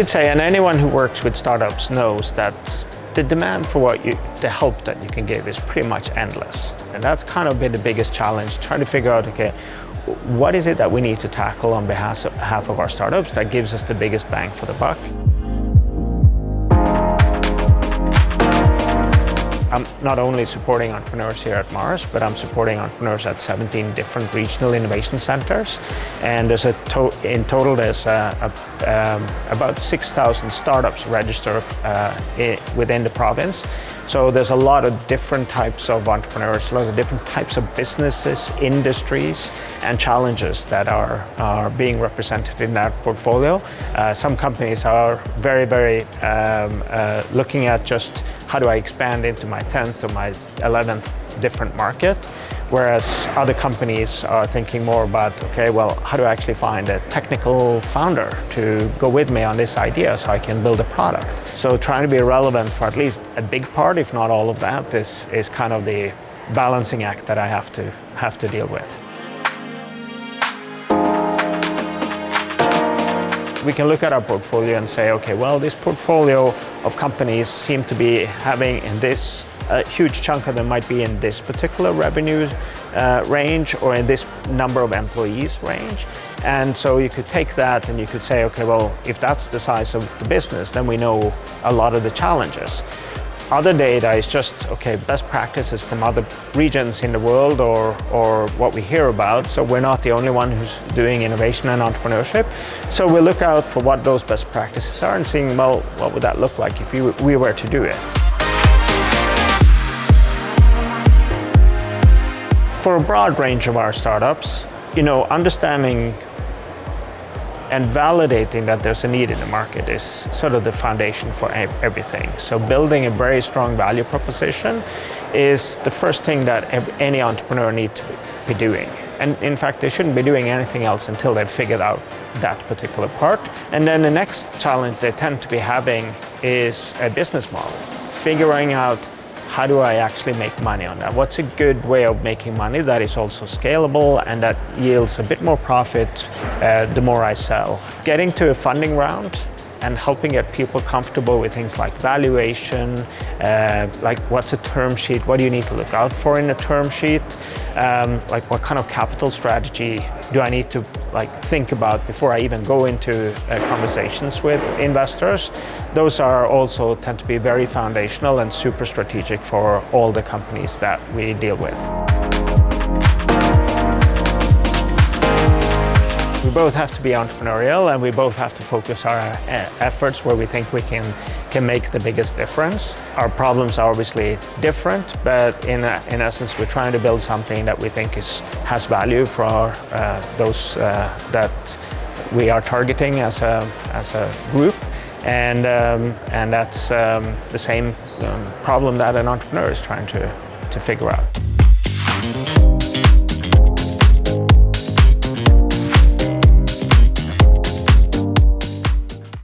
would say, and anyone who works with startups knows that the demand for the help that you can give is pretty much endless. And that's kind of been the biggest challenge, trying to figure out, okay, what is it that we need to tackle on behalf of our startups that gives us the biggest bang for the buck? I'm not only supporting entrepreneurs here at MaRS, but I'm supporting entrepreneurs at 17 different regional innovation centers. And there's in total, there's about 6,000 startups registered within the province. So there's a lot of different types of entrepreneurs, lots of different types of businesses, industries, and challenges that are being represented in that portfolio. Some companies are very looking at just how do I expand into my 10th or my 11th different market, whereas other companies are thinking more about, okay, well, how do I actually find a technical founder to go with me on this idea so I can build a product? So trying to be relevant for at least a big part, if not all of that, is kind of the balancing act that I have to deal with. We can look at our portfolio and say, okay, well, this portfolio of companies seem to be having in this, a huge chunk of them might be in this particular revenue range or in this number of employees range. And so you could take that and you could say, okay, well, if that's the size of the business, then we know a lot of the challenges. Other data is just, okay, best practices from other regions in the world or what we hear about. So we're not the only one who's doing innovation and entrepreneurship. So we look out for what those best practices are and seeing, well, what would that look like if we were to do it? For a broad range of our startups, understanding and validating that there's a need in the market is sort of the foundation for everything. So building a very strong value proposition is the first thing that any entrepreneur needs to be doing. And in fact, they shouldn't be doing anything else until they've figured out that particular part. And then the next challenge they tend to be having is a business model, figuring out how do I actually make money on that? What's a good way of making money that is also scalable and that yields a bit more profit the more I sell? Getting to a funding round and helping get people comfortable with things like valuation, like what's a term sheet, what do you need to look out for in a term sheet, like what kind of capital strategy do I need to think about before I even go into conversations with investors. Those are also tend to be very foundational and super strategic for all the companies that we deal with. We both have to be entrepreneurial and we both have to focus our efforts where we think we can make the biggest difference. Our problems are obviously different, but in essence, we're trying to build something that we think has value for those that we are targeting as a group. And that's the same problem that an entrepreneur is trying to figure out.